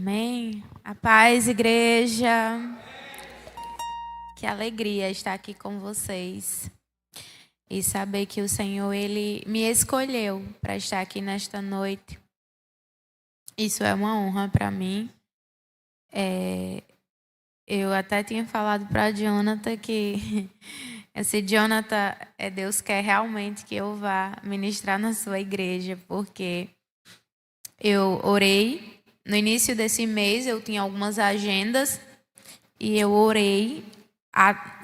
Amém. A paz, igreja. Que alegria estar aqui com vocês e saber que o Senhor, Ele me escolheu para estar aqui nesta noite. Isso é uma honra para mim. Eu até tinha falado para Jonathan que esse Jonathan, Deus quer realmente que eu vá ministrar na sua igreja, porque eu orei. No início desse mês eu tinha algumas agendas e eu orei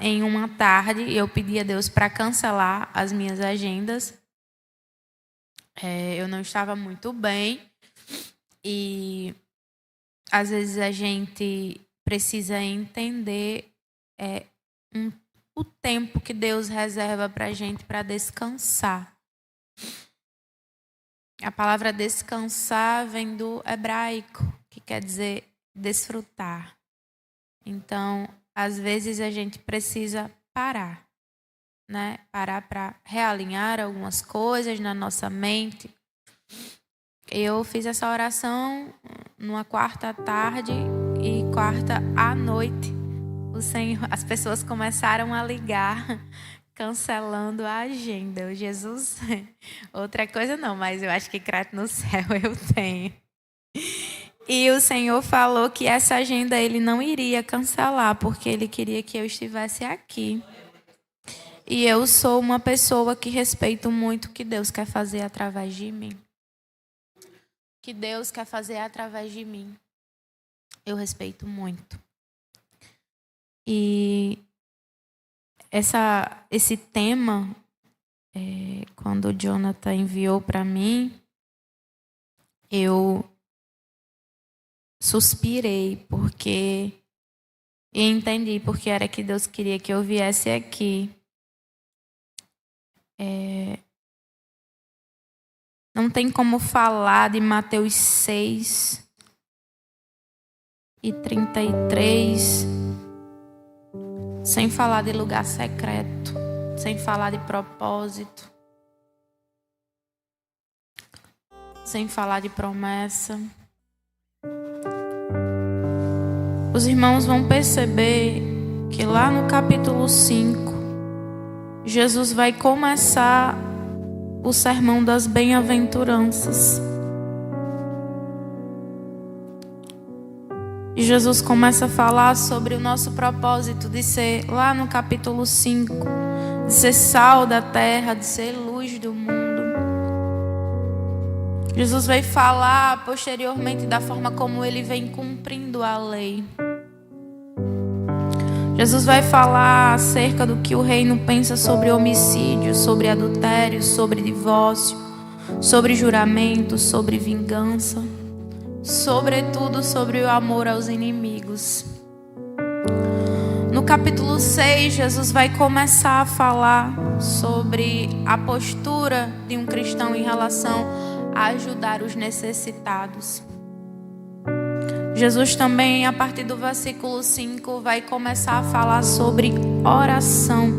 em uma tarde e eu pedi a Deus para cancelar as minhas agendas. Eu não estava muito bem e às vezes a gente precisa entender o tempo que Deus reserva para a gente para descansar. A palavra descansar vem do hebraico, que quer dizer desfrutar. Então, às vezes a gente precisa parar, né? Parar para realinhar algumas coisas na nossa mente. Eu fiz essa oração numa quarta tarde e quarta à noite. As pessoas começaram a ligar, cancelando a agenda. Jesus, outra coisa não, mas eu acho que crédito no céu eu tenho. E o Senhor falou que essa agenda Ele não iria cancelar, porque Ele queria que eu estivesse aqui. E eu sou uma pessoa que respeito muito o que Deus quer fazer através de mim. O que Deus quer fazer através de mim, eu respeito muito. E esse tema, quando o Jonathan enviou para mim, eu suspirei, porque e entendi porque era que Deus queria que eu viesse aqui. Não tem como falar de Mateus 6 e 33 sem falar de lugar secreto, sem falar de propósito, sem falar de promessa. Os irmãos vão perceber que lá no capítulo 5, Jesus vai começar o sermão das bem-aventuranças. E Jesus começa a falar sobre o nosso propósito de ser, lá no capítulo 5, de ser sal da terra, de ser luz do mundo. Jesus vai falar posteriormente da forma como Ele vem cumprindo a lei. Jesus vai falar acerca do que o reino pensa sobre homicídio, sobre adultério, sobre divórcio, sobre juramento, sobre vingança, sobretudo sobre o amor aos inimigos. No capítulo 6, Jesus vai começar a falar sobre a postura de um cristão em relação a ajudar os necessitados. Jesus também, a partir do versículo 5, vai começar a falar sobre oração.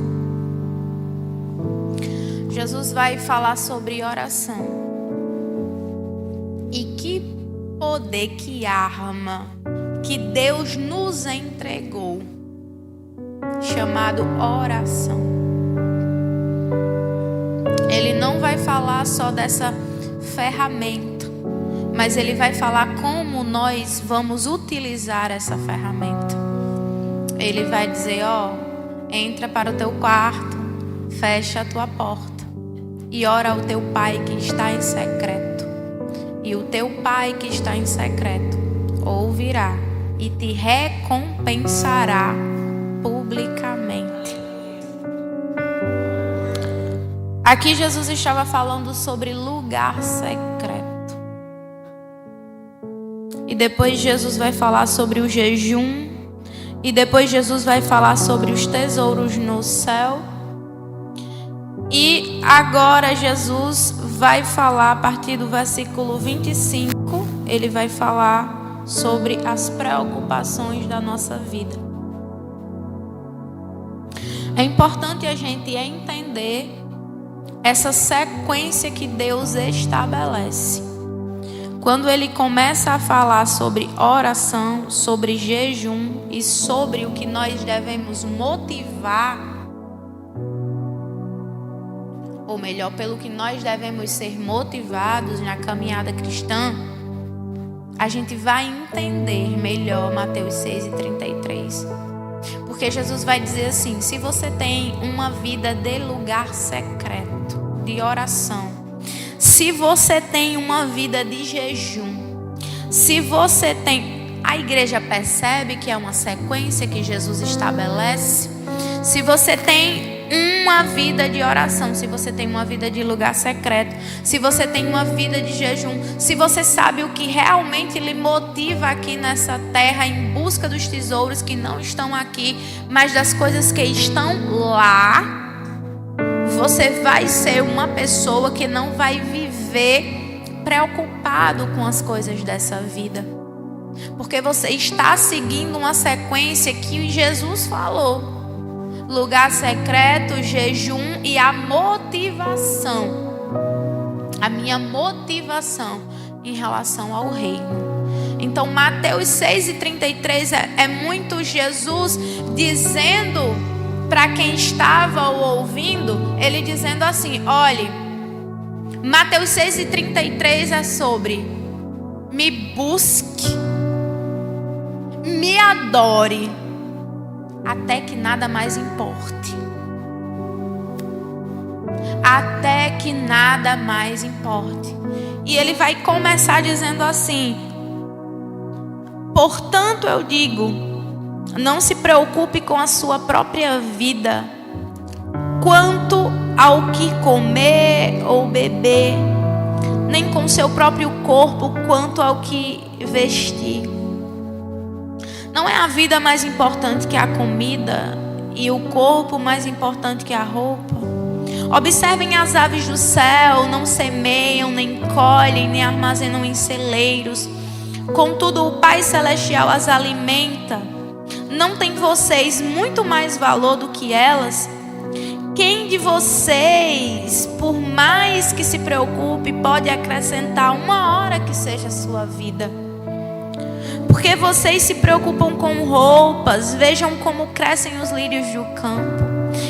Jesus vai falar sobre oração. E que poder, que arma que Deus nos entregou, chamado oração. Ele não vai falar só dessa ferramenta, mas Ele vai falar como nós vamos utilizar essa ferramenta. Ele vai dizer, entra para o teu quarto, fecha a tua porta e ora ao teu Pai que está em secreto. E o teu Pai que está em secreto ouvirá e te recompensará publicamente. Aqui Jesus estava falando sobre lugar secreto. E depois Jesus vai falar sobre o jejum. E depois Jesus vai falar sobre os tesouros no céu. E agora Jesus vai falar a partir do versículo 25. Ele vai falar sobre as preocupações da nossa vida. É importante a gente entender essa sequência que Deus estabelece. quando ele começa a falar sobre oração, sobre jejum e sobre o que nós devemos motivar, ou melhor, pelo que nós devemos ser motivados na caminhada cristã, a gente vai entender melhor Mateus 6:33. Porque Jesus vai dizer assim: se você tem uma vida de lugar secreto, de oração, se você tem uma vida de jejum, se você tem... A igreja percebe que é uma sequência que Jesus estabelece. Se você tem uma vida de oração, se você tem uma vida de lugar secreto, se você tem uma vida de jejum, se você sabe o que realmente lhe motiva aqui nessa terra em busca dos tesouros que não estão aqui, mas das coisas que estão lá, você vai ser uma pessoa que não vai viver preocupado com as coisas dessa vida, porque você está seguindo uma sequência que Jesus falou: lugar secreto, jejum e a motivação. A minha motivação em relação ao reino. Então Mateus 6:33 é muito Jesus dizendo para quem estava ouvindo, ele dizendo assim: olhe, Mateus 6:33 é sobre me busque, me adore, até que nada mais importe. Até que nada mais importe. E ele vai começar dizendo assim: portanto eu digo, não se preocupe com a sua própria vida, quanto ao que comer ou beber, nem com seu próprio corpo, quanto ao que vestir. Não é a vida mais importante que a comida e o corpo mais importante que a roupa? Observem as aves do céu, não semeiam, nem colhem, nem armazenam em celeiros. Contudo, o Pai Celestial as alimenta. Não tem vocês muito mais valor do que elas? Quem de vocês, por mais que se preocupe, pode acrescentar uma hora que seja a sua vida? Porque vocês se preocupam com roupas, vejam como crescem os lírios do campo.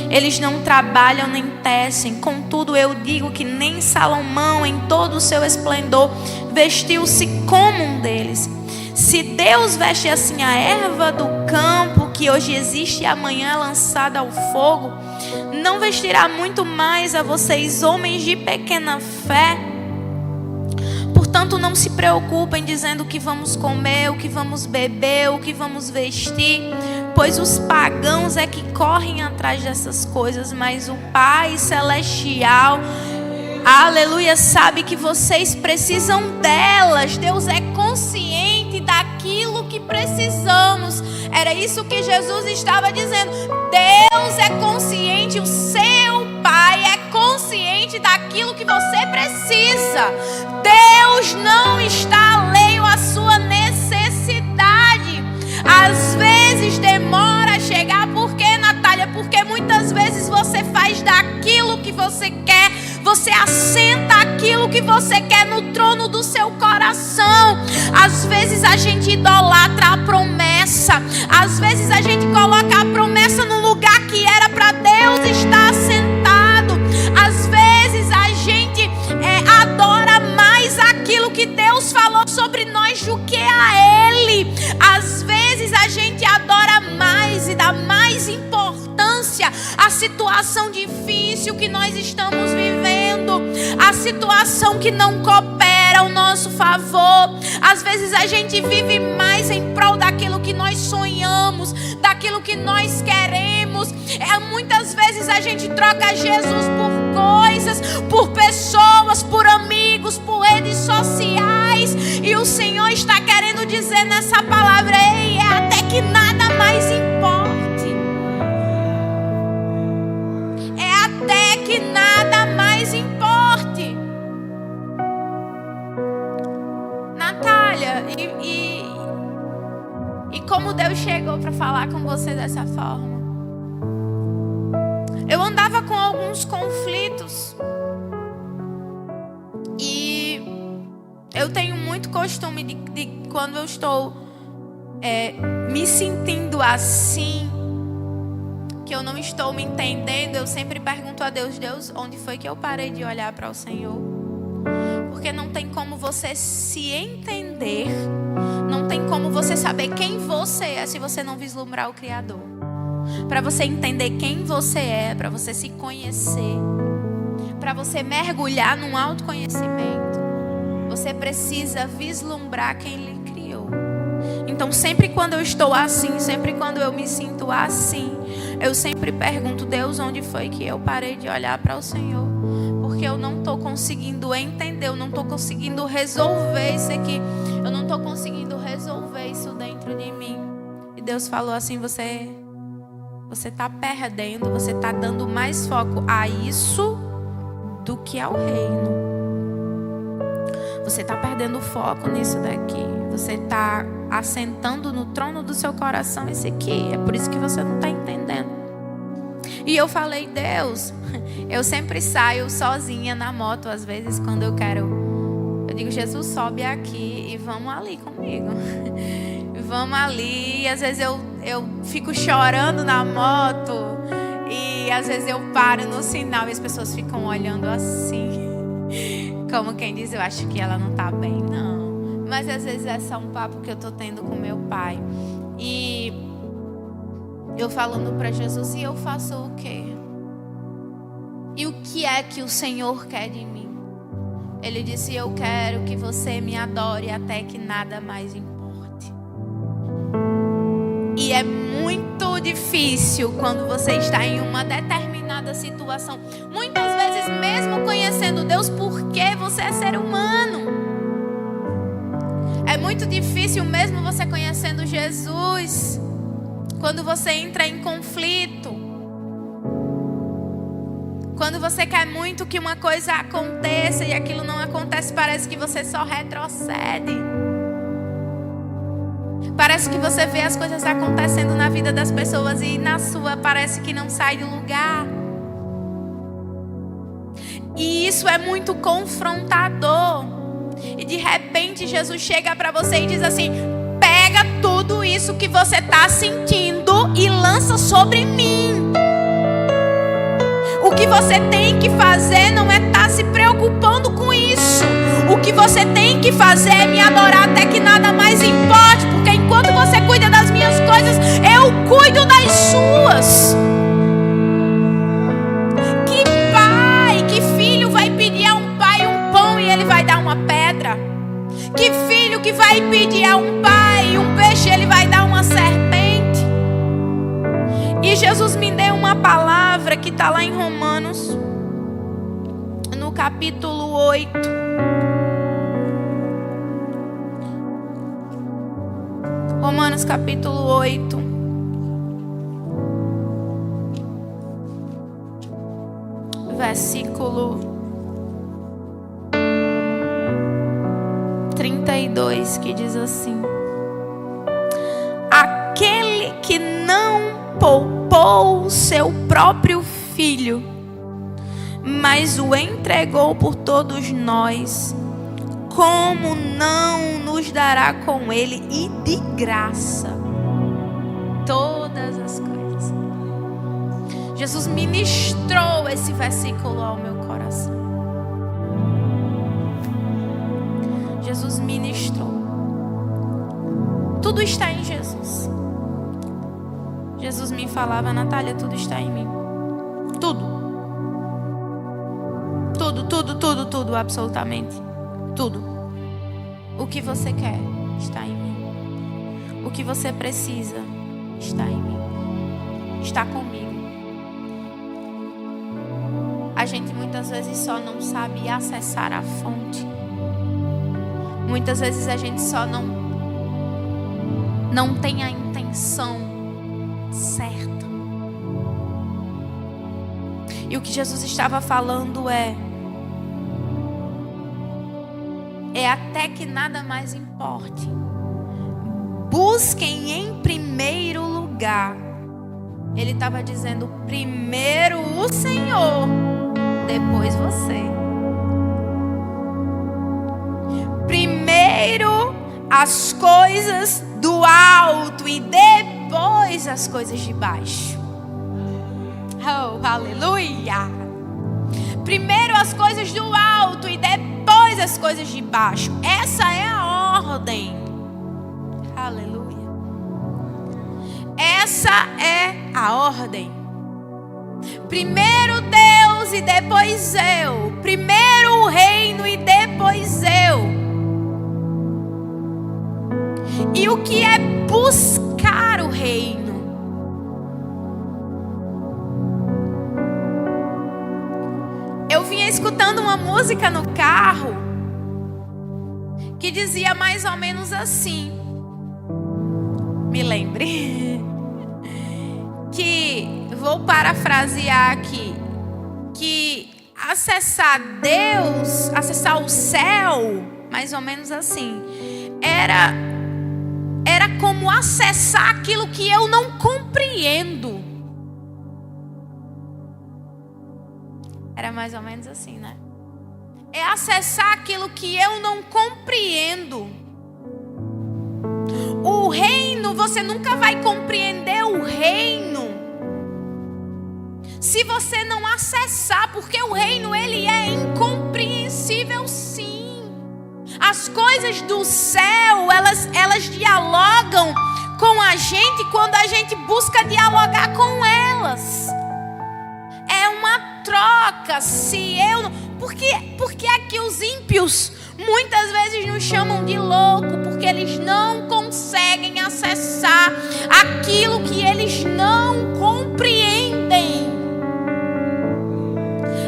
Eles não trabalham nem tecem, contudo eu digo que nem Salomão em todo o seu esplendor vestiu-se como um deles. Se Deus veste assim a erva do campo, que hoje existe e amanhã é lançada ao fogo, não vestirá muito mais a vocês, homens de pequena fé? Portanto, não se preocupem dizendo o que vamos comer, o que vamos beber, o que vamos vestir, pois os pagãos é que correm atrás dessas coisas, mas o Pai Celestial, aleluia, sabe que vocês precisam delas. Deus é consciente daquilo que precisamos. Era isso que Jesus estava dizendo. Deus é consciente, o seu Pai é consciente daquilo que você precisa. Deus não está alheio à sua necessidade. Às vezes demora a chegar. Por quê, Natália? Porque muitas vezes você faz daquilo que você quer, você assenta aquilo que você quer no trono do seu coração. Às vezes a gente idolatra a promessa. Às vezes a gente coloca a promessa no lugar que era para Deus estar sentado. Às vezes a gente adora mais aquilo que Deus falou sobre nós do que a Ele. Às vezes a gente adora mais e dá mais importância à situação difícil que nós estamos vivendo, a situação que não coopera ao nosso favor. Às vezes a gente vive mais em prol daquilo que nós sonhamos, daquilo que nós queremos. Muitas vezes a gente troca Jesus por coisas, por pessoas, por amigos, por redes sociais. E o Senhor está querendo dizer nessa palavra: ei, é até que nada mais importe. É até que nada mais importe. Natália, e como Deus chegou para falar com você dessa forma? Eu andava com alguns conflitos e Eu tenho muito costume de quando eu estou me sentindo assim, que eu não estou me entendendo, eu sempre pergunto a Deus: Deus, onde foi que eu parei de olhar para o Senhor? Porque não tem como você se entender, não tem como você saber quem você é se você não vislumbrar o Criador. Para você entender quem você é, para você se conhecer, para você mergulhar num autoconhecimento, você precisa vislumbrar quem lhe criou. Então, sempre quando eu estou assim, sempre quando eu me sinto assim, eu sempre pergunto: Deus, onde foi que eu parei de olhar para o Senhor? Porque eu não estou conseguindo entender, eu não estou conseguindo resolver isso aqui, eu não estou conseguindo resolver isso dentro de mim. E Deus falou assim: você está perdendo, você está dando mais foco a isso do que ao reino. Você está perdendo o foco nisso daqui. Você está assentando no trono do seu coração esse aqui. É por isso que você não está entendendo. E eu falei: Deus, eu sempre saio sozinha na moto, às vezes, quando eu quero. Eu digo: Jesus, sobe aqui e vamos ali comigo. Vamos ali. E às vezes eu fico chorando na moto. E às vezes eu paro no sinal e as pessoas ficam olhando assim. Como quem diz: eu acho que ela não tá bem. Não. Mas às vezes é só um papo que eu tô tendo com meu pai. E eu falando para Jesus: e eu faço o quê? E o que é que o Senhor quer de mim? Ele disse: eu quero que você me adore até que nada mais importe. E é muito difícil quando você está em uma determinada situação. Muitas vezes, mesmo conhecendo Deus, porque você é ser humano. É muito difícil mesmo você conhecendo Jesus, quando você entra em conflito. Quando você quer muito que uma coisa aconteça e aquilo não acontece, parece que você só retrocede. Parece que você vê as coisas acontecendo na vida das pessoas e na sua parece que não sai do lugar. E isso é muito confrontador. E de repente Jesus chega para você e diz assim: pega tudo isso que você está sentindo e lança sobre mim. O que você tem que fazer não é estar se preocupando com isso. O que você tem que fazer é me adorar até que nada mais importe. Porque enquanto você cuida das minhas coisas, eu cuido das suas. Que pai, que filho vai pedir a um pai um pão e ele vai dar uma pedra? Que filho que vai pedir a um pai um peixe e ele vai dar uma serpente? E Jesus me deu uma palavra que está lá em Romanos, no capítulo 8. Romanos capítulo 8. Versículo 32, que diz assim: aquele que não poupou o seu próprio filho, mas o entregou por todos nós, como não nos dará com ele e de graça todas as coisas? Jesus ministrou esse versículo ao meu coração. Jesus ministrou. Tudo está em Jesus. Jesus me falava: Natália, tudo está em mim. Tudo. Tudo, absolutamente. Tudo. O que você quer está em mim. O que você precisa está em mim. Está comigo. A gente muitas vezes só não sabe acessar a fonte. Muitas vezes a gente só não tem a intenção certa. E o que Jesus estava falando é até que nada mais importe. Busquem em primeiro lugar. Ele estava dizendo: primeiro o Senhor, depois você. Primeiro as coisas do alto e depois as coisas de baixo. Oh, aleluia! Primeiro as coisas do alto e depois as coisas de baixo. Essa é a ordem. Aleluia. Essa é a ordem. Primeiro Deus e depois eu. Primeiro o reino e depois eu. E o que é buscar o reino? Eu vinha escutando uma música no carro que dizia mais ou menos assim. Me lembre. Que vou parafrasear aqui. Que acessar Deus, acessar o céu, mais ou menos assim, era como acessar aquilo que eu não compreendo. Era mais ou menos assim, né? É acessar aquilo que eu não compreendo. O reino, você nunca vai compreender o reino se você não acessar, porque o reino, ele é incompreensível, sim. As coisas do céu, elas dialogam com a gente quando a gente busca dialogar com elas. É uma troca. Se eu não... Porque aqui os ímpios muitas vezes nos chamam de louco, porque eles não conseguem acessar aquilo que eles não compreendem.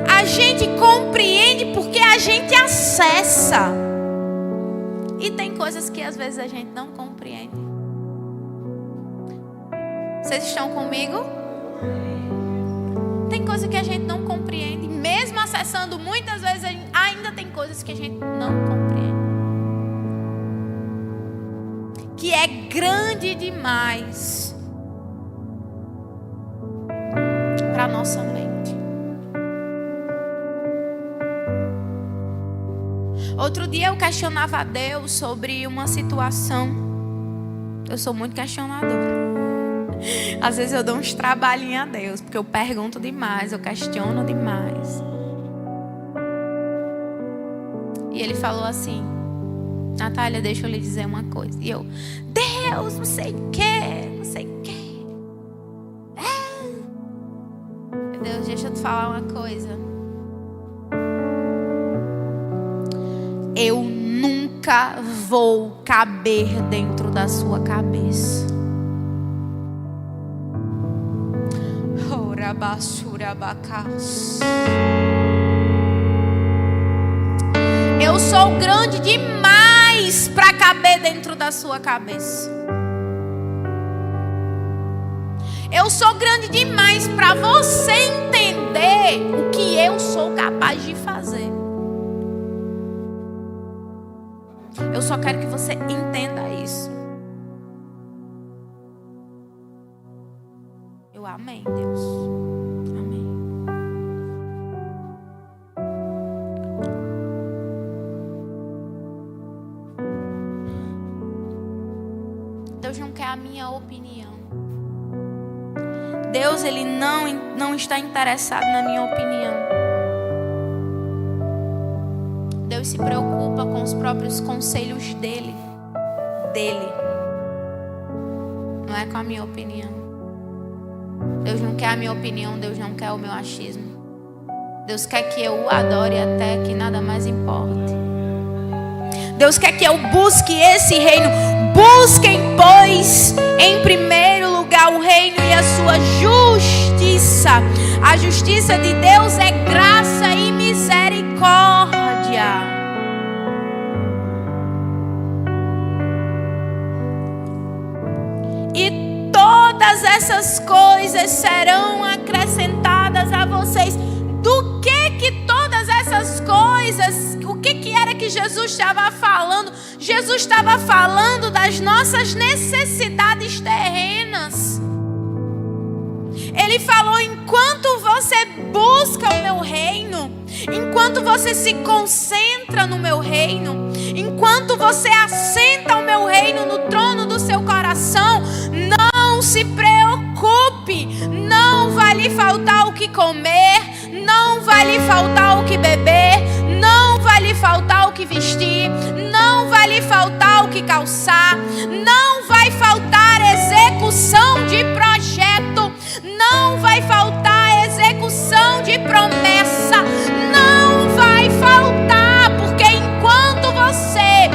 A gente compreende porque a gente acessa. E tem coisas que às vezes a gente não compreende. Vocês estão comigo? Tem coisa que a gente não compreende. Mesmo acessando, muitas vezes ainda tem coisas que a gente não compreende. Que é grande demais para nossa mente. Outro dia eu questionava a Deus sobre uma situação. Eu sou muito questionadora. Às vezes eu dou uns trabalhinhos a Deus, porque eu pergunto demais, eu questiono demais. E ele falou assim: Natália, deixa eu lhe dizer uma coisa. E eu: Deus, não sei o que, não sei o que. Deus, deixa eu te falar uma coisa. Eu nunca vou caber dentro da sua cabeça. Eu sou grande demais para caber dentro da sua cabeça. Eu sou grande demais para você entender o que eu sou capaz de fazer. Eu só quero que você entenda isso. Eu amei, Deus. Amém. Deus não quer a minha opinião. Deus, ele não está interessado na minha opinião. Deus se preocupa com os próprios conselhos dele. Não é com a minha opinião. Deus não quer a minha opinião, Deus não quer o meu achismo. Deus quer que eu o adore até que nada mais importe. Deus quer que eu busque esse reino. Busquem, pois, em primeiro lugar o reino e a sua justiça. A justiça de Deus é graça e misericórdia. E todas essas coisas serão acrescentadas a vocês. Do que todas essas coisas? O que era que Jesus estava falando? Jesus estava falando das nossas necessidades terrenas. Ele falou: enquanto você busca o meu reino, enquanto você se concentra no meu reino, enquanto você assenta o meu reino no trono do seu coração, não se preocupe, não vai lhe faltar o que comer, não vai lhe faltar o que beber, não vai lhe faltar o que vestir, não vai lhe faltar o que calçar, não vai faltar execução de projeto, não vai faltar execução de promessa, não vai faltar, porque enquanto você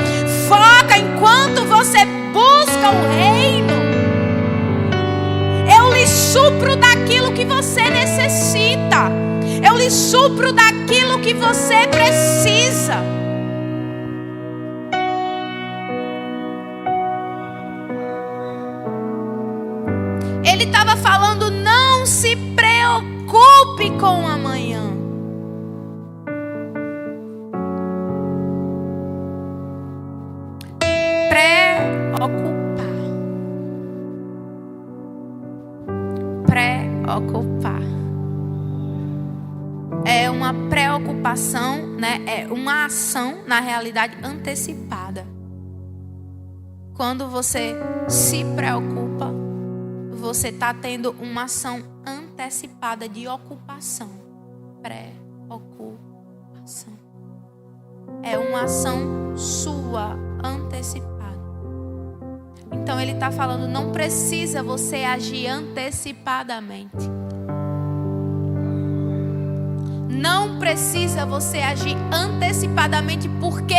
foca, enquanto você busca o reino, eu lhe supro daquilo que você necessita, eu lhe supro daquilo que você precisa. Ele estava falando, não se preocupe com amanhã. Preocupar. É uma preocupação, né? É uma ação, na realidade, antecipada. Quando você se preocupa, você está tendo uma ação antecipada de ocupação. Preocupação. É uma ação sua, antecipada. Então ele está falando, não precisa você agir antecipadamente. Não precisa você agir antecipadamente, porque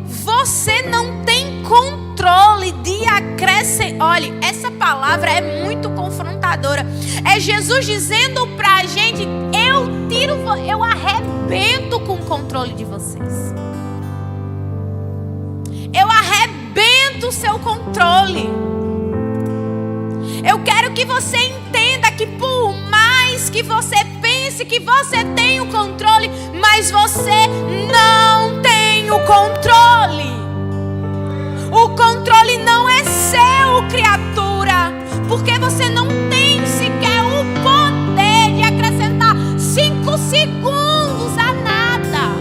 você não tem controle de acrescentar. Olha, essa palavra é muito confrontadora. É Jesus dizendo pra a gente, eu arrebento com o controle de vocês. Eu arrebento o seu controle. Eu quero que você entenda que por mais que você pense que você tem o controle, mas você não tem o controle. O controle não é seu, criatura, porque você não tem sequer o poder de acrescentar 5 segundos a nada.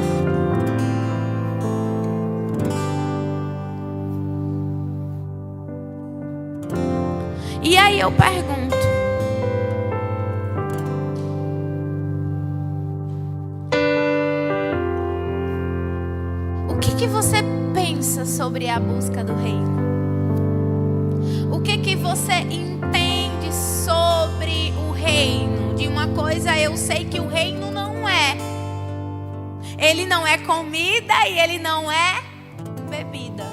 E aí eu pergunto, o que você pensa sobre a busca do reino? O que você entende sobre o reino? De uma coisa eu sei que o reino não é. Ele não é comida e ele não é bebida.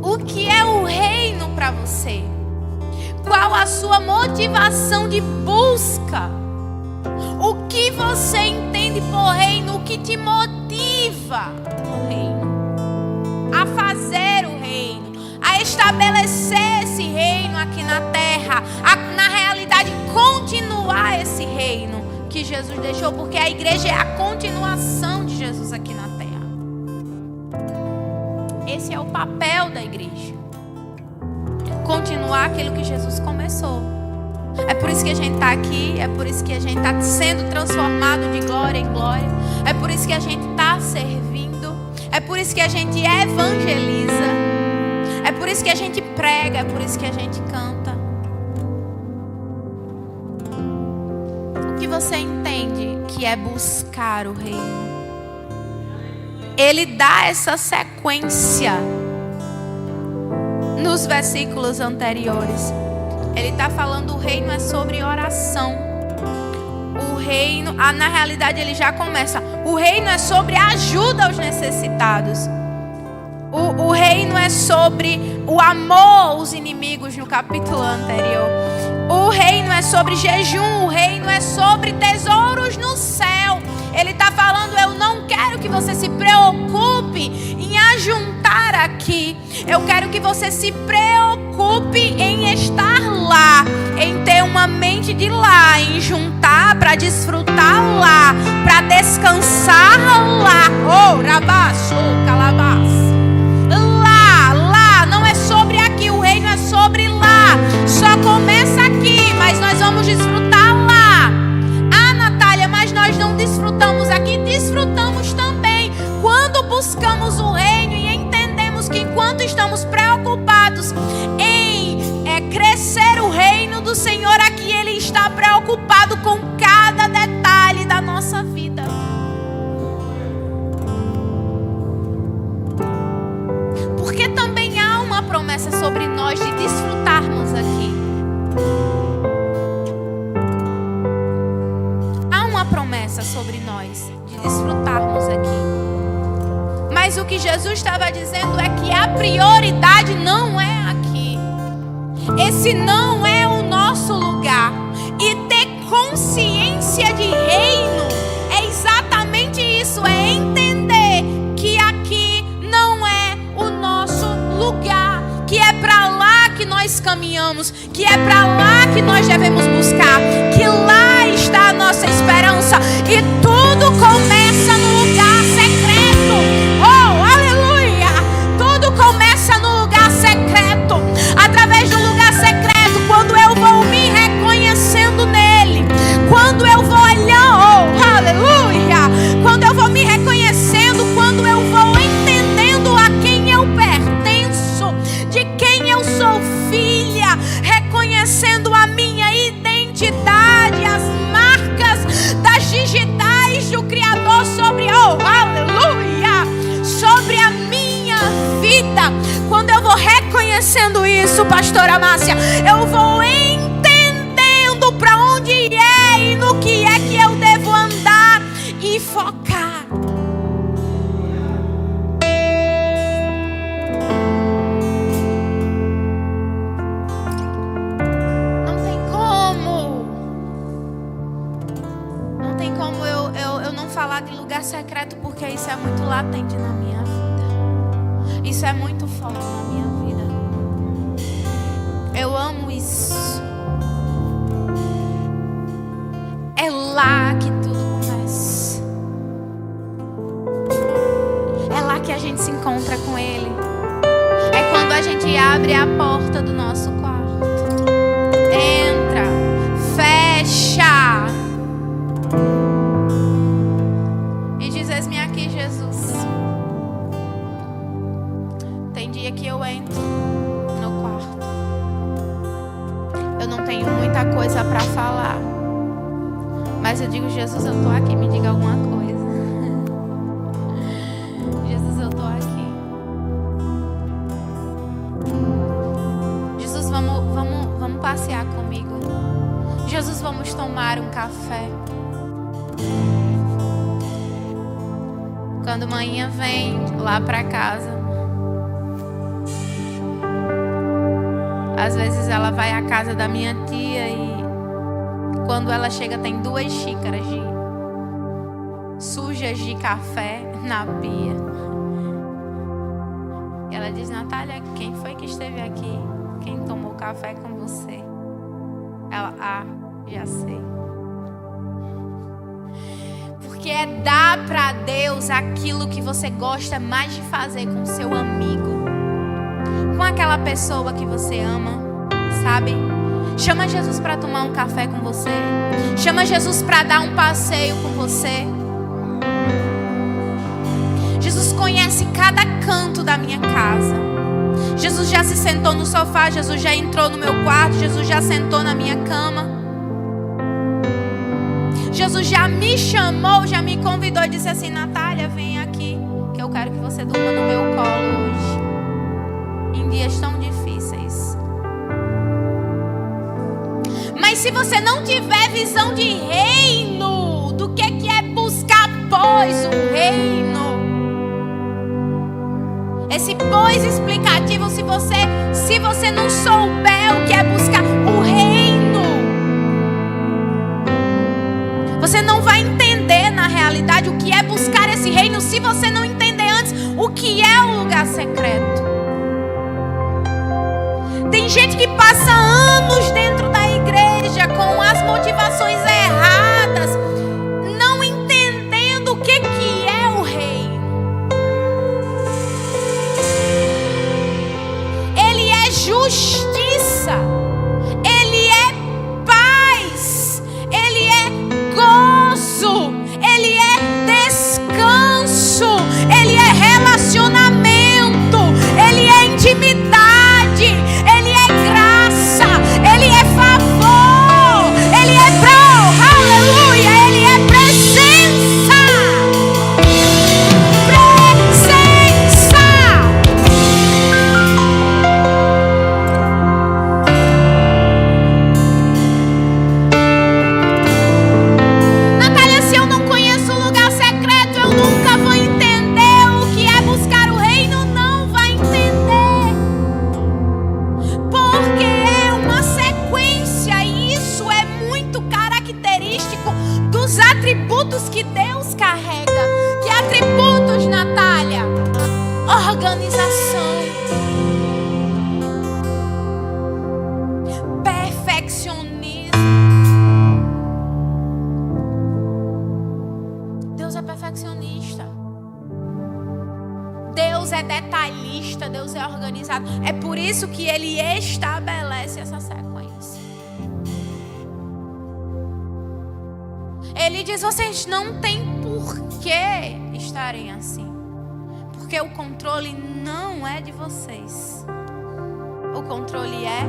O que é o reino para você? Qual a sua motivação de busca? O que você entende por reino? O que te motiva no reino? A fazer o reino, a estabelecer esse reino aqui na terra, na realidade continuar esse reino que Jesus deixou, porque a igreja é a continuação de Jesus aqui na terra. Esse é o papel da igreja. Continuar aquilo que Jesus começou. É por isso que a gente está aqui, é por isso que a gente está sendo transformado de glória em glória, é por isso que a gente está servindo, é por isso que a gente evangeliza, é por isso que a gente prega, é por isso que a gente canta. O que você entende que é buscar o reino? Ele dá essa sequência nos versículos anteriores. Ele está falando, o reino é sobre oração. O reino, na realidade ele já começa. O reino é sobre ajuda aos necessitados. O reino é sobre o amor aos inimigos no capítulo anterior. O reino é sobre jejum. O reino é sobre tesouros no céu. Ele está falando, eu não quero que você se preocupe em ajuntar aqui. Eu quero que você se preocupe em estar lá, em ter uma mente de lá, em juntar para desfrutar lá, para descansar lá. Oh, rabaço, calabás. Lá, não é sobre aqui, o reino é sobre lá. Só começa aqui, mas nós vamos desfrutar lá. Ah, Natália, mas nós não desfrutamos que Jesus estava dizendo é que a prioridade não é aqui. Esse não é o nosso lugar. E ter consciência de reino é exatamente isso, é entender que aqui não é o nosso lugar, que é para lá que nós caminhamos, que é para lá que nós devemos buscar, que lá está a nossa esperança, e tudo começa no lugar secreto. Oh, aleluia! Tudo começa no lugar secreto, através do lugar secreto, quando eu vou me reconhecendo nele, quando eu vou olhando, oh, aleluia! Quando eu vou me reconhecendo, quando eu vou entendendo a quem eu pertenço, de quem eu sou filha, reconhecendo a minha identidade, as marcas das digitais do Criador sobre, oh, aleluia, sobre a minha vida. Quando eu vou reconhecendo isso, pastora Márcia, eu vou entendendo para onde é e no que é que eu devo andar e focar. De lugar secreto, porque isso é muito latente na minha vida. Isso é muito forte na minha vida. Eu amo isso. É lá que tudo começa. É lá que a gente se encontra com Ele. É quando a gente abre a porta do nosso quarto. Entra, fecha. Eis-me aqui, Jesus. Tem dia que eu entro no quarto. Eu não tenho muita coisa para falar, mas eu digo: Jesus, eu tô aqui, me diga alguma coisa. Jesus, eu tô aqui. Jesus, vamos passear comigo. Jesus, vamos tomar um café. Quando manhã vem lá para casa, às vezes ela vai à casa da minha tia e quando ela chega tem 2 xícaras sujas de café na pia. E ela diz: Natália, quem foi que esteve aqui? Quem tomou café com você? Ela: já sei. Porque é dar para Deus aquilo que você gosta mais de fazer com seu amigo, com aquela pessoa que você ama, sabe? Chama Jesus para tomar um café com você. Chama Jesus para dar um passeio com você. Jesus conhece cada canto da minha casa. Jesus já se sentou no sofá, Jesus já entrou no meu quarto, Jesus já sentou na minha cama. Jesus já me chamou, já me convidou e disse assim: Natália, vem aqui, que eu quero que você durma no meu colo hoje, em dias tão difíceis. Mas se você não tiver visão de reino, do que é buscar pois o reino, esse pois explicativo, se você não souber o que é buscar o reino, você não vai entender na realidade o que é buscar esse reino, se você não entender antes o que é o lugar secreto. Tem gente que passa anos dentro da igreja com as motivações erradas, não entendendo o que é o reino. Ele é justiça, ele é paz, ele é gozo, ele é descanso, ele é relacionamento, ele é intimidade, ele é graça, ele é favor, ele é aleluia, ele é presença. Presença. organista, Deus é organizado. É por isso que Ele estabelece essa sequência. Ele diz: vocês não têm por que estarem assim. Porque o controle não é de vocês. O controle é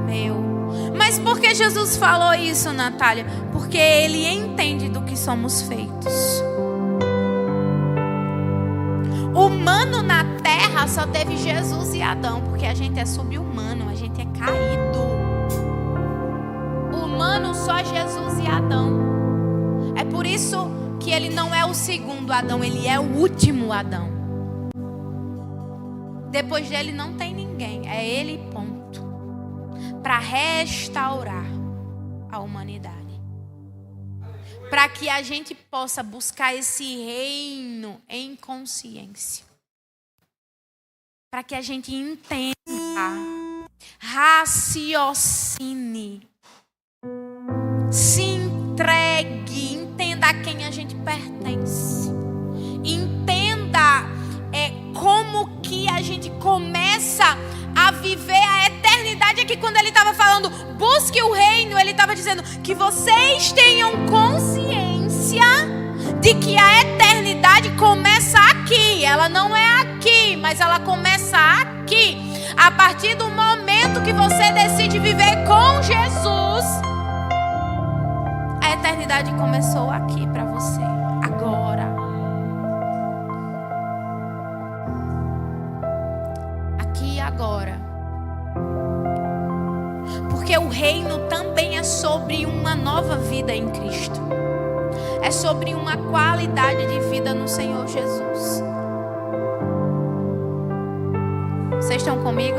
meu. Mas por que Jesus falou isso, Natália? Porque Ele entende do que somos feitos. Humano na terra só teve Jesus e Adão, porque a gente é subhumano, a gente é caído. Humano só Jesus e Adão. É por isso que Ele não é o segundo Adão, Ele é o último Adão. Depois dele não tem ninguém, é Ele, ponto. Para restaurar a humanidade. Para que a gente possa buscar esse reino em consciência. Para que a gente entenda, raciocine, se entregue, entenda a quem a gente pertence. Entenda como que a gente começa a viver a eternidade. Aqui quando ele estava falando, busque o reino, ele estava dizendo que vocês tenham consciência de que a eternidade começa aqui. Ela não é aqui, mas ela começa aqui. A partir do momento que você decide viver com Jesus, a eternidade começou aqui para você, agora. Aqui e agora. Porque o reino também é sobre uma nova vida em Cristo. É sobre uma qualidade de vida no Senhor Jesus. Vocês estão comigo?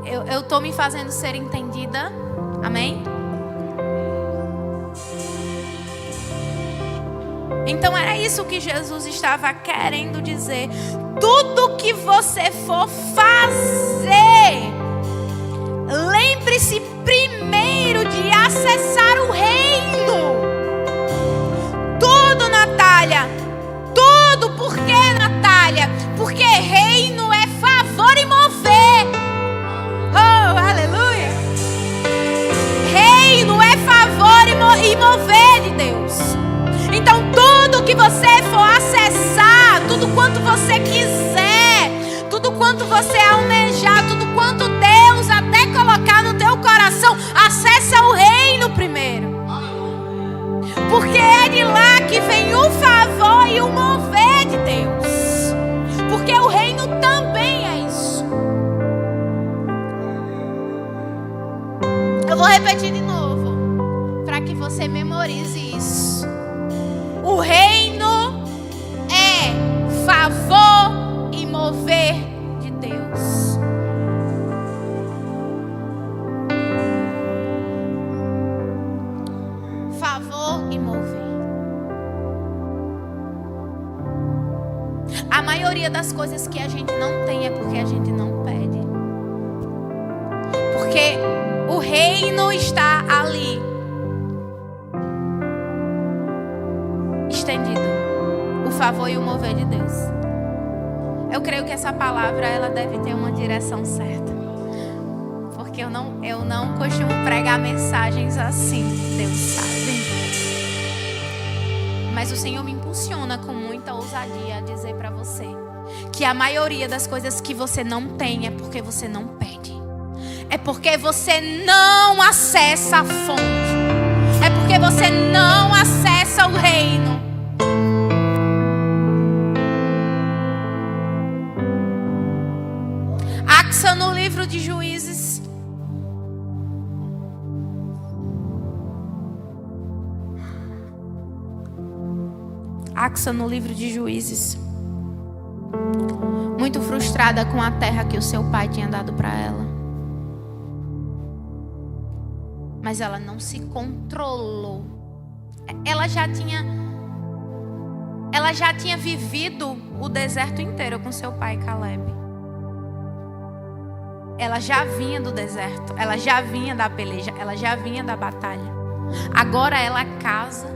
Eu estou me fazendo ser entendida. Amém? Então era isso que Jesus estava querendo dizer. Tudo que você for fazer, lembre-se primeiro de acessar o reino. Tudo, Natália. Tudo. Por quê, Natália? Porque reino é favor e mover. Oh, aleluia. Reino é favor e mover de Deus. Então tudo que você for acessar, tudo quanto você quiser, tudo quanto você almejar, tudo quanto Deus até colocar no teu coração, acessa o reino primeiro. Porque é de lá que vem o favor e o mover de Deus. Porque o reino também é isso. Eu vou repetir de novo, para que você memorize isso. O reino é favor e mover de Deus. Favor e mover. A maioria das coisas que a gente não tem é porque a gente não pede. Porque o reino está ali, estendido. O favor e o mover de Deus. Eu creio que essa palavra ela deve ter uma direção certa. Porque eu não costumo pregar mensagens assim, Deus sabe. Mas o Senhor me impulsiona com muita ousadia a dizer para você que a maioria das coisas que você não tem é porque você não pede. É porque você não acessa a fonte. É porque você não acessa o reino. Axa no livro de Juízes. Axa no livro de Juízes. Muito frustrada com a terra que o seu pai tinha dado para ela. Mas ela não se controlou. Ela já tinha vivido o deserto inteiro com seu pai Caleb. Ela já vinha do deserto, ela já vinha da peleja, ela já vinha da batalha. Agora ela casa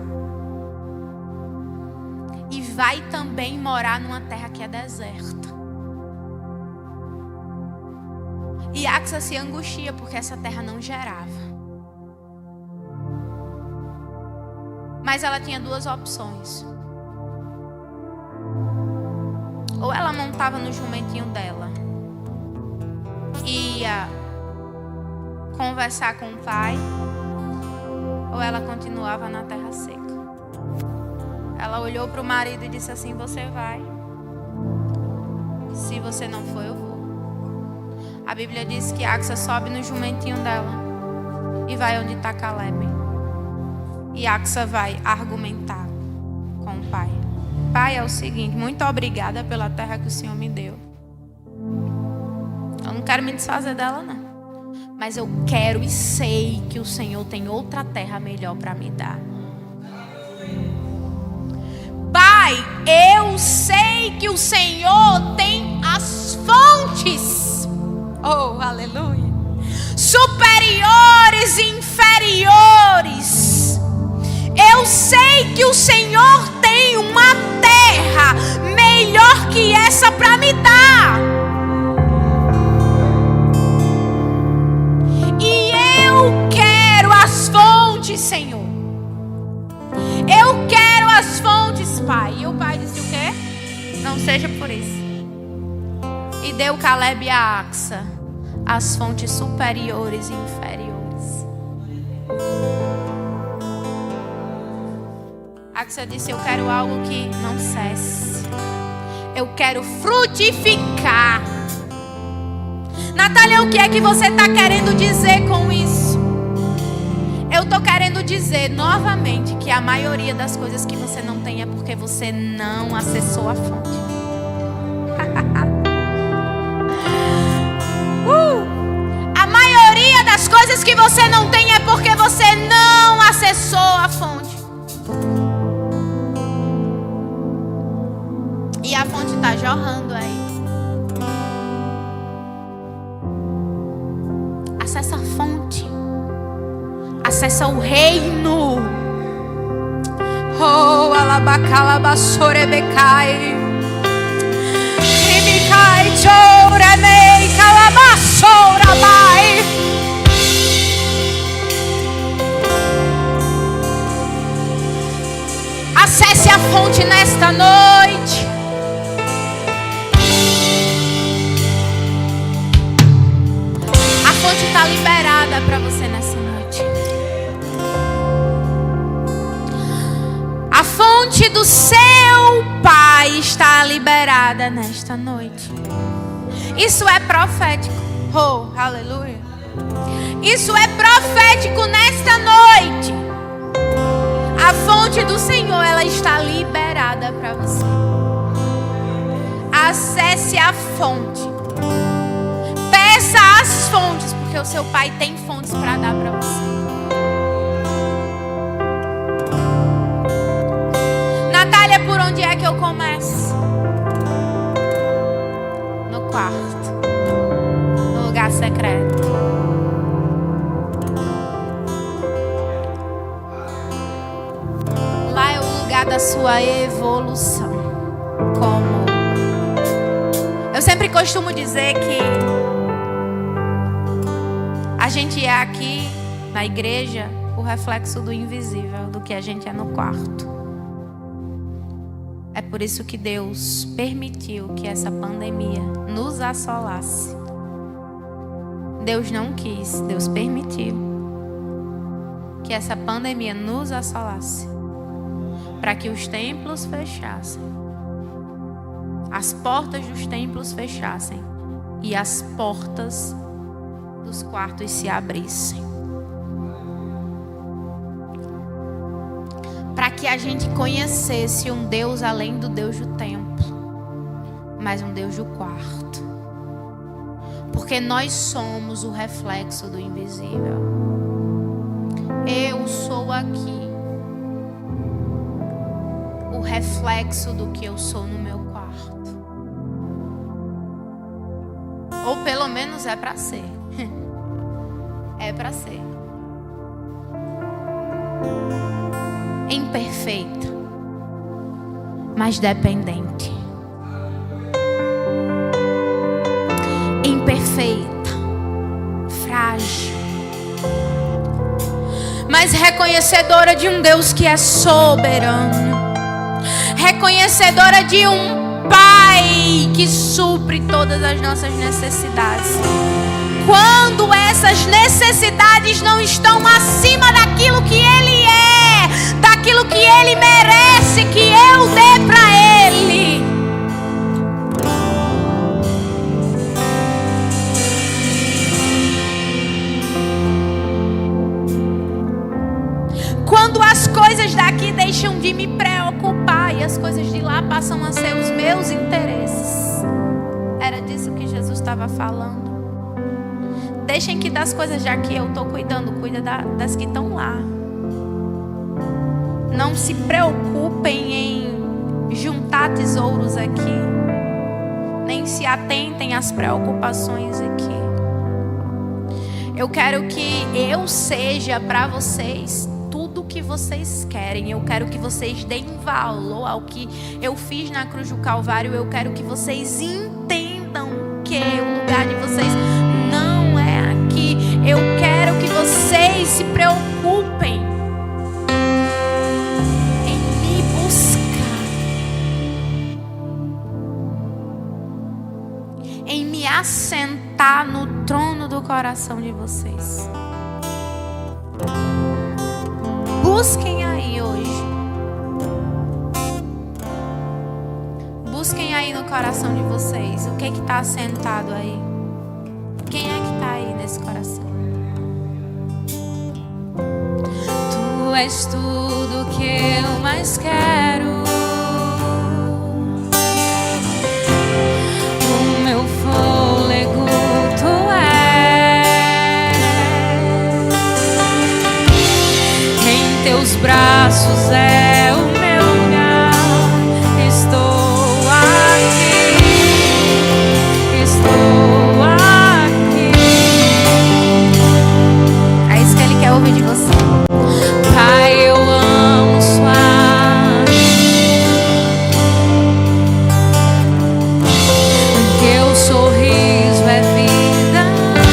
e vai também morar numa terra que é deserta. E Axa se angustia porque essa terra não gerava. Mas ela tinha duas opções. Ou ela montava no jumentinho dela e ia conversar com o pai, ou ela continuava na terra seca. Ela olhou para o marido e disse assim: você vai. Se você não for, eu vou. A Bíblia diz que Axa sobe no jumentinho dela e vai onde está Caleb. E Axa vai argumentar com o pai. Pai, é o seguinte: muito obrigada pela terra que o Senhor me deu. Eu não quero me desfazer dela, não. Mas eu quero e sei que o Senhor tem outra terra melhor para me dar. Pai, eu sei que o Senhor tem as fontes. Oh, aleluia. Superiores e inferiores. Eu sei que o Senhor tem uma terra melhor que essa para me dar. E eu quero as fontes, Senhor. Eu quero as fontes, Pai. E o pai disse o quê? Não seja por isso. E deu Caleb a Axa as fontes superiores e inferiores. Axa disse: eu quero algo que não cesse. Eu quero frutificar. Natália, o que é que você está querendo dizer com isso? Eu estou querendo dizer novamente que a maioria das coisas que você não tem é porque você não acessou a fonte. A maioria das coisas que você não tem é porque você não acessou a fonte. E a fonte está jorrando aí. Acessa a fonte. Acessa o reino. Oh, alabacalabassorebecai. Ribicai choremei calabassorabai. Acesse a fonte nesta noite. A fonte está liberada para você nessa noite. A fonte do seu Pai está liberada nesta noite. Isso é profético. Oh, aleluia. Isso é profético nesta noite. A fonte do Senhor, ela está liberada para você. Acesse a fonte. Peça as fontes, porque o seu Pai tem fontes para dar para você. Natália, por onde é que eu começo? No quarto. No lugar secreto. Lá é o lugar da sua evolução. Como eu sempre costumo dizer que a gente é aqui na igreja o reflexo do invisível, do que a gente é no quarto. É por isso que Deus permitiu que essa pandemia nos assolasse. Deus não quis, Deus permitiu que essa pandemia nos assolasse, para que os templos fechassem, as portas dos templos fechassem e as portas dos quartos se abrissem. Para que a gente conhecesse um Deus além do Deus do templo, mas um Deus do quarto. Porque nós somos o reflexo do invisível. Eu sou aqui o reflexo do que eu sou no meu quarto. Ou pelo menos é para ser. É para ser. Imperfeita, mas dependente, imperfeita, frágil, mas reconhecedora de um Deus que é soberano, reconhecedora de um Pai que supre todas as nossas necessidades. Quando essas necessidades não estão acima daquilo que Ele é, daquilo que Ele merece que eu dê para Ele. Quando as coisas daqui deixam de me preocupar e as coisas de lá passam a ser os meus interesses. Era disso que Jesus estava falando. Deixem que das coisas já que eu estou cuidando, cuida das que estão lá. Não se preocupem em juntar tesouros aqui. Nem se atentem às preocupações aqui. Eu quero que eu seja para vocês tudo o que vocês querem. Eu quero que vocês deem valor ao que eu fiz na cruz do Calvário. Eu quero que vocês entendam que o lugar de vocês não é aqui. Eu quero que vocês se preocupem em me buscar, em me assentar no trono do coração de vocês. Busquem aí hoje. Busquem aí no coração de vocês. O que está assentado aí? Quem é que está aí nesse coração? Tu és tudo que eu mais quero. O meu fôlego tu és. Em teus braços é o meu lugar. Estou aqui. Estou aqui. É isso que Ele quer ouvir de você. Pai, eu amo sua. Teu sorriso é vida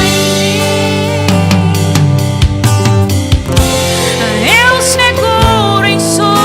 em mim. Eu seguro em sua.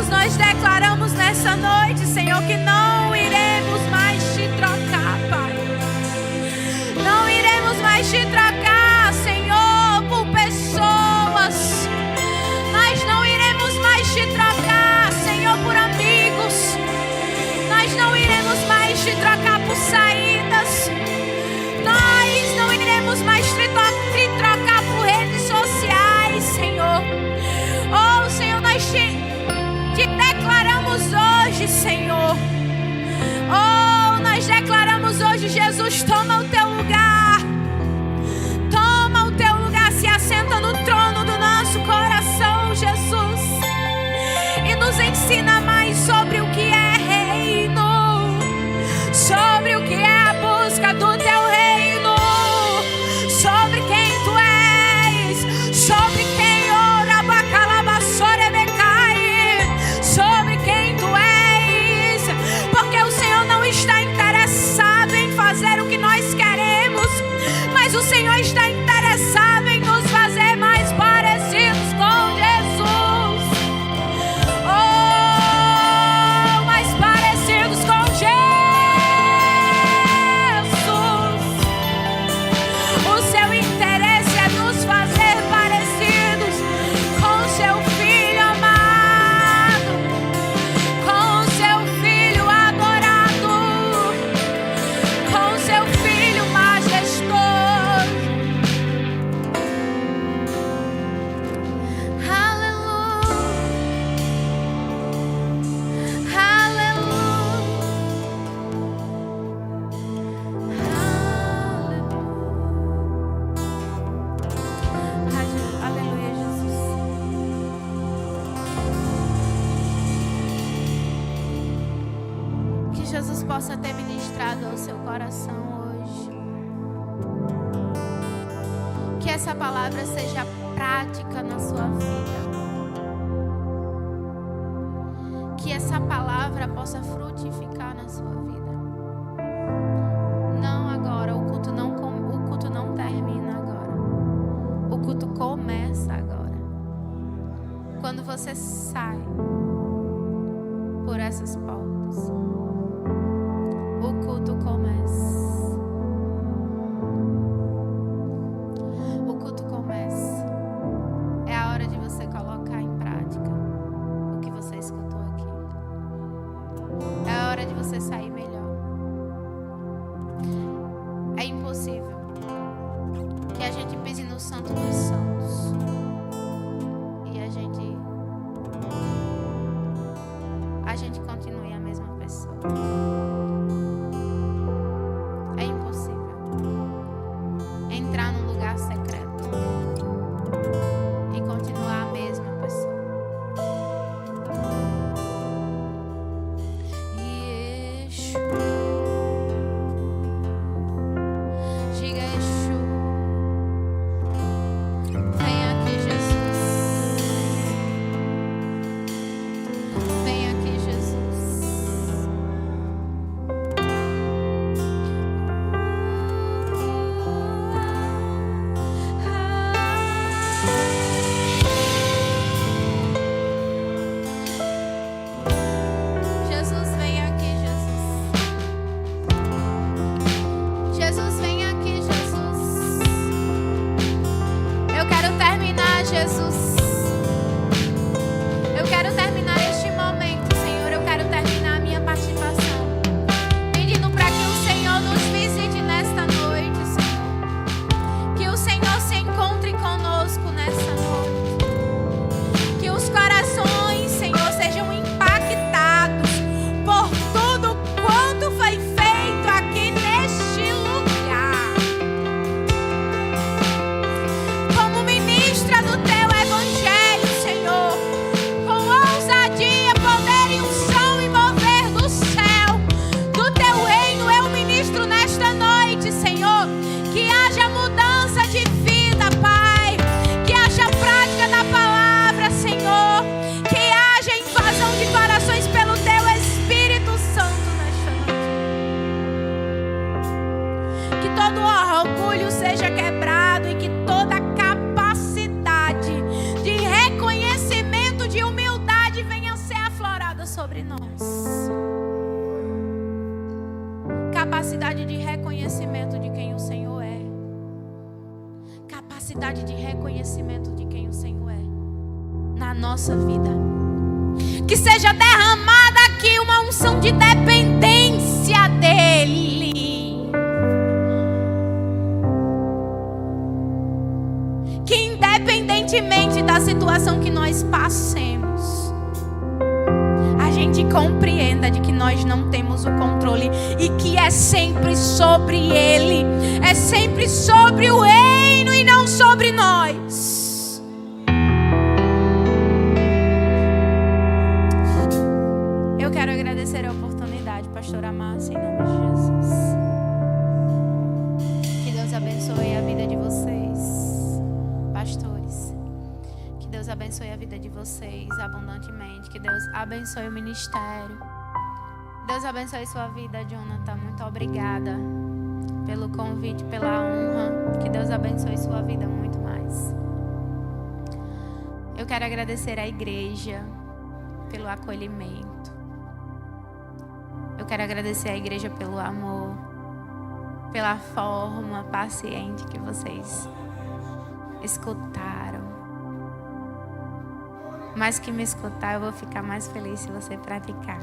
nós declaramos nessa noite, Senhor, que não iremos mais te trocar, Pai. Não iremos mais te trocar, Senhor, por pessoas. Nós não iremos mais te trocar, Senhor, por amigos. Nós não iremos mais te trocar por saídas. Nós não iremos mais te trocar por redes sociais, Senhor. Oh, Senhor, nós te declaramos hoje, Senhor. Oh, nós declaramos hoje, Jesus, toma o teu lugar. Toma o teu lugar, se assenta no trono do nosso coração, Jesus. E nos ensina mais sobre o que é reino, sobre o que é a busca do teu reino, sobre quem tu és, sobre quem ora bacalabassorebecai, sobre quem tu és, porque o Senhor não está interessado em fazer o que nós queremos, mas o Senhor está interessado em nos fazer mais parecidos com Jesus. Oh, mais parecidos com Jesus. O seu interesse é nos fazer parecidos com o seu Filho amado, com o seu Filho adorado, com o seu Filho majestoso. Aleluia, aleluia, aleluia, Jesus. Que Jesus possa ter ministrado ao seu coração hoje. Que essa palavra seja prática na sua vida. Que essa palavra possa frutificar na sua vida. Não agora, o culto não termina agora. O culto começa agora. Quando você sai por essas portas, o culto começa. O culto começa. É a hora de você colocar em prática o que você escutou aqui. É a hora de você sair melhor. É impossível que a gente pise no Santo dos Santos e a gente continue a mesma pessoa. É impossível entrar num lugar secreto e continuar a mesma pessoa. Yeshua, diga Yeshua. Vem aqui, Jesus. Vem aqui, Jesus. sobre nós. Capacidade de reconhecimento de quem o Senhor é. Capacidade de reconhecimento de quem o Senhor é na nossa vida. Que seja derramada aqui uma unção de dependência dEle. Que independentemente da situação que nós passemos, a gente compreenda de que nós não temos o controle e que é sempre sobre Ele, é sempre sobre o reino e não sobre nós. Eu quero agradecer a oportunidade, pastora Márcia, em nome de Jesus. Que Deus abençoe a vida de vocês, pastores. Que Deus abençoe a vida de vocês abundantemente. Que Deus abençoe o ministério. Deus abençoe sua vida, Jonathan. Muito obrigada pelo convite, pela honra. Que Deus abençoe sua vida muito mais. Eu quero agradecer à igreja pelo acolhimento. Eu quero agradecer à igreja pelo amor, pela forma paciente que vocês escutaram. Mais que me escutar, eu vou ficar mais feliz se você praticar.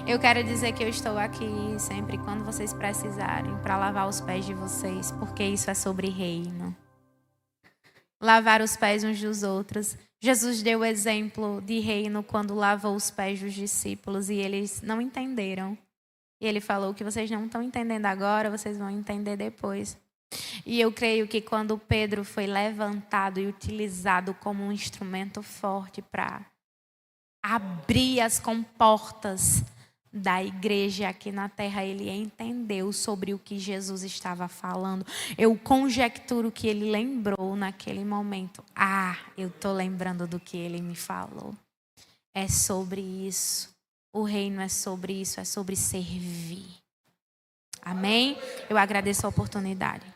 Eu quero dizer que eu estou aqui sempre quando vocês precisarem para lavar os pés de vocês, porque isso é sobre reino. Lavar os pés uns dos outros. Jesus deu o exemplo de reino quando lavou os pés dos discípulos e eles não entenderam. E ele falou: o que vocês não estão entendendo agora, vocês vão entender depois. E eu creio que quando Pedro foi levantado e utilizado como um instrumento forte para abrir as comportas da igreja aqui na terra, ele entendeu sobre o que Jesus estava falando. Eu conjecturo que ele lembrou naquele momento. Eu estou lembrando do que ele me falou. É sobre isso. O reino é sobre isso, é sobre servir. Amém? Eu agradeço a oportunidade.